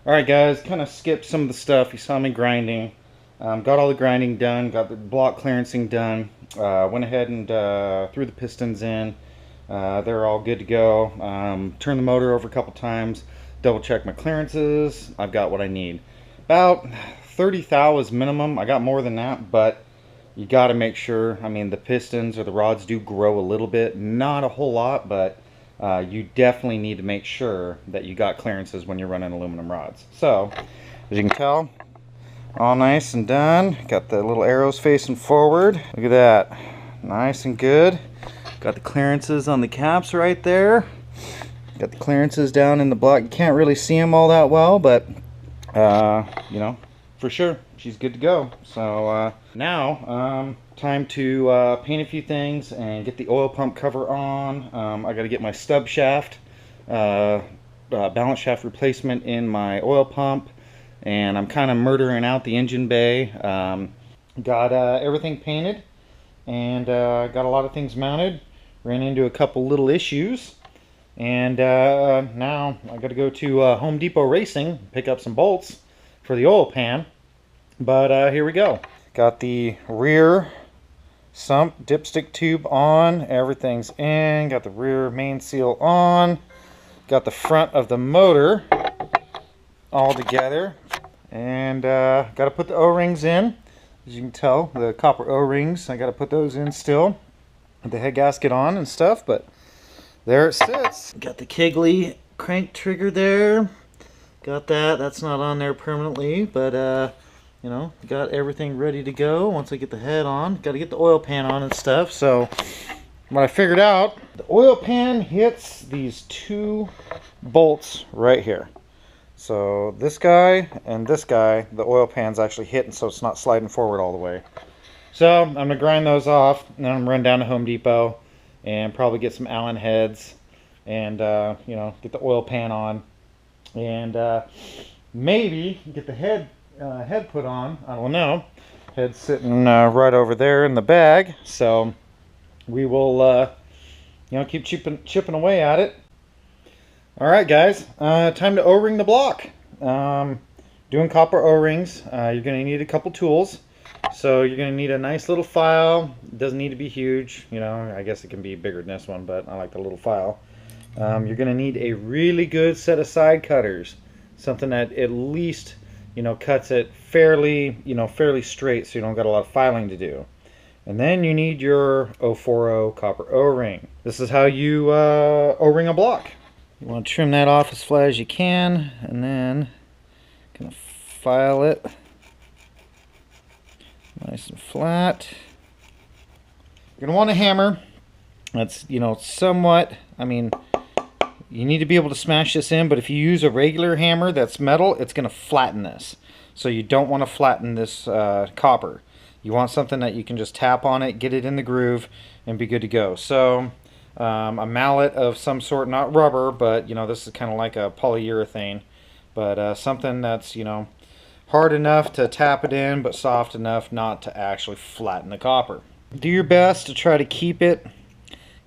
Alright guys, kind of skipped some of the stuff. You saw me grinding. Got all the grinding done, got the block clearancing done. Went ahead and threw the pistons in. They're all good to go. Turned the motor over a couple times. Double check my clearances. I've got what I need. About 30 thou is minimum. I got more than that, but you got to make sure. I mean, the pistons or the rods do grow a little bit. Not a whole lot, but you definitely need to make sure that you got clearances when you're running aluminum rods. So, as you can tell, all nice and done. Got the little arrows facing forward. Look at that. Nice and good. Got the clearances on the caps right there. Got the clearances down in the block. You can't really see them all that well, but, you know, for sure, she's good to go. So, now, time to paint a few things and get the oil pump cover on. I got to get my stub shaft, balance shaft replacement in my oil pump, and I'm kind of murdering out the engine bay. Got everything painted, and got a lot of things mounted. Ran into a couple little issues, and now I got to go to Home Depot Racing, pick up some bolts for the oil pan. But here we go. Got the rear sump dipstick tube on, everything's in. Got the rear main seal on. Got the front of the motor all together, and got to put the O-rings in. As you can tell, the copper O-rings, I got to put those in still. With the head gasket on and stuff, but there it sits. Got the Kegley crank trigger there. Got that. That's not on there permanently, but you know, got everything ready to go. Once I get the head on, got to get the oil pan on and stuff. So what I figured out, the oil pan hits these two bolts right here. So this guy and this guy, the oil pan's actually hitting, so it's not sliding forward all the way. So I'm gonna grind those off, and then I'm gonna run down to Home Depot and probably get some Allen heads and you know, get the oil pan on, and maybe get the head put on. I don't know. Head's sitting right over there in the bag, so we will you know, keep chipping away at it. All right, guys, time to O-ring the block. Doing copper O-rings. You're gonna need a couple tools. So you're going to need a nice little file. It doesn't need to be huge, you know, I guess it can be bigger than this one, but I like the little file. You're going to need a really good set of side cutters, something that at least, you know, cuts it fairly, you know, fairly straight, so you don't got a lot of filing to do. And then you need your 040 copper O-ring. This is how you O-ring a block. You want to trim that off as flat as you can, and then kind of file it nice and flat. You're going to want a hammer that's, you know, somewhat, I mean, you need to be able to smash this in, but if you use a regular hammer that's metal, it's going to flatten this. So you don't want to flatten this copper. You want something that you can just tap on it, get it in the groove, and be good to go. So a mallet of some sort, not rubber, but, you know, this is kind of like a polyurethane, but something that's, you know, hard enough to tap it in, but soft enough not to actually flatten the copper. Do your best to try to keep it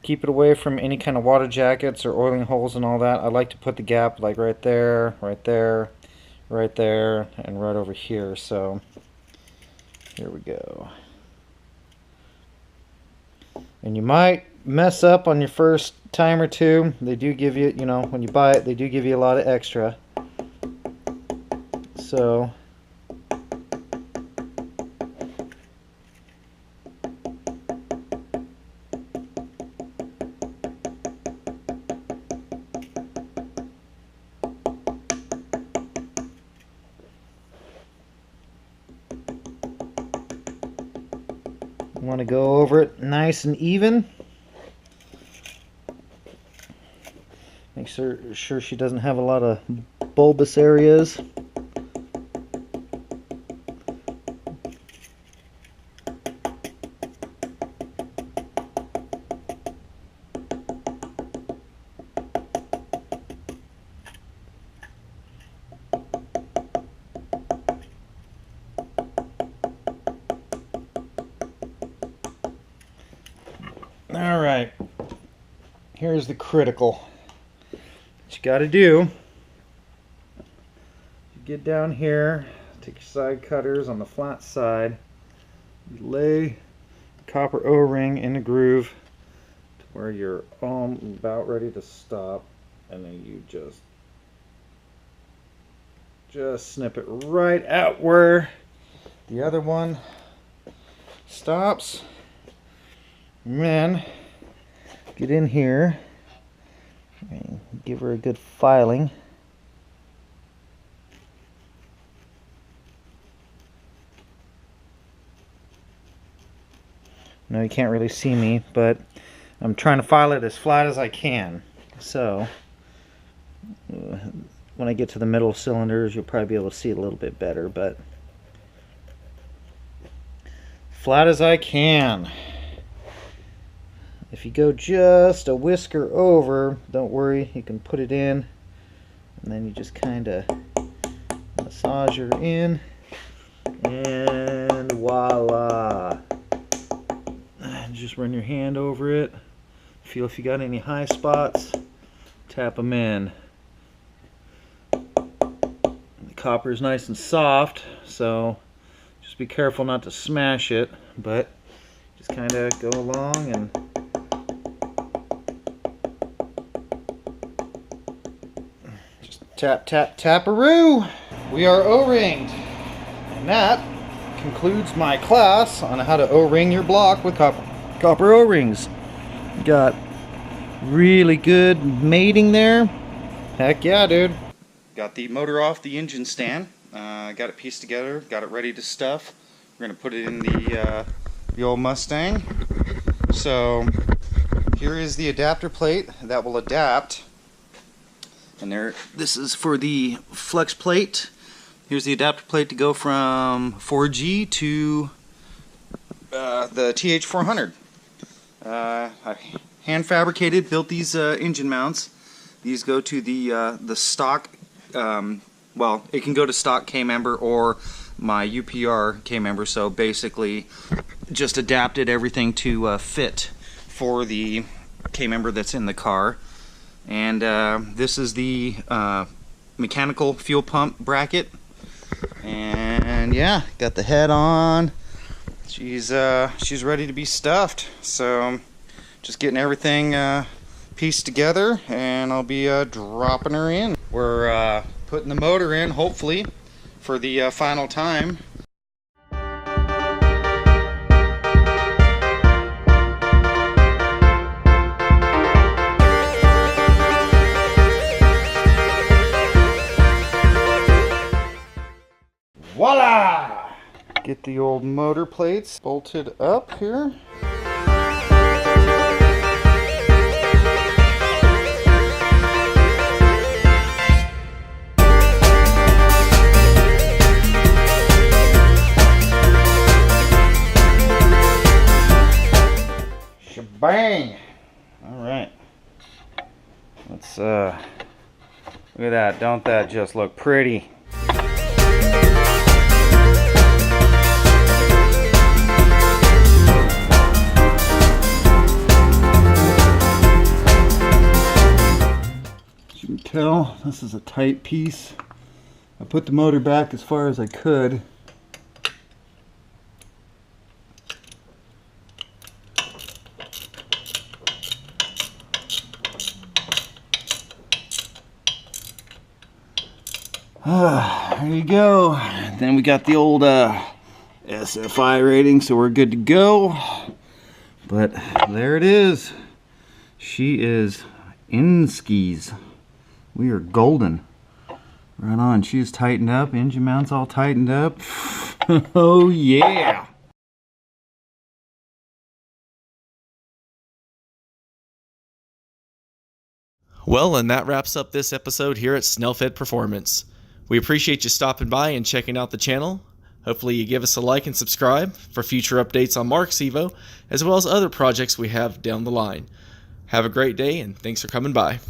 away from any kind of water jackets or oiling holes and all that. I like to put the gap like right there, right there, right there, and right over here. So here we go. And you might mess up on your first time or two. They do give you, you know, when you buy it, they do give you a lot of extra. So you want to go over it nice and even. Make sure she doesn't have a lot of bulbous areas. Alright, here's the critical. What you gotta do, you get down here, take your side cutters on the flat side, you lay copper O-ring in the groove to where you're about ready to stop, and then you just snip it right out where the other one stops. And then get in here and give her a good filing. No, you can't really see me, but I'm trying to file it as flat as I can. So when I get to the middle cylinders, you'll probably be able to see it a little bit better, but flat as I can. If you go just a whisker over, don't worry, you can put it in, and then you just kind of massage her in, and voila. And just run your hand over it. Feel if you got any high spots, tap them in. The copper is nice and soft, so just be careful not to smash it, but just kind of go along and just tap, tap, tap-a-roo. We are O-ringed, and that concludes my class on how to O-ring your block with copper O-rings. Got really good mating there. Heck yeah, dude. Got the motor off the engine stand. Got it pieced together. Got it ready to stuff. We're gonna put it in the old Mustang. So here is the adapter plate that will adapt. And there, this is for the flex plate. Here's the adapter plate to go from 4G to the TH400. I hand fabricated, built these engine mounts. These go to the stock. Well, it can go to stock K-member or my UPR K-member. So basically, just adapted everything to fit for the K-member that's in the car. And this is the mechanical fuel pump bracket. And yeah, got the head on. She's ready to be stuffed. So just getting everything pieced together, and I'll be dropping her in. We're putting the motor in, hopefully, for the final time. Voila! Get the old motor plates bolted up here. Shebang! Alright. Let's look at that. Don't that just look pretty? As you can tell, this is a tight piece. I put the motor back as far as I could. There you go. Then we got the old SFI rating, so we're good to go. But there it is. She is in skis. We are golden. Right on. She's tightened up. Engine mount's all tightened up. Oh yeah. Well, and that wraps up this episode here at Snellfed Performance. We appreciate you stopping by and checking out the channel. Hopefully you give us a like and subscribe for future updates on Mark's Evo, as well as other projects we have down the line. Have a great day, and thanks for coming by.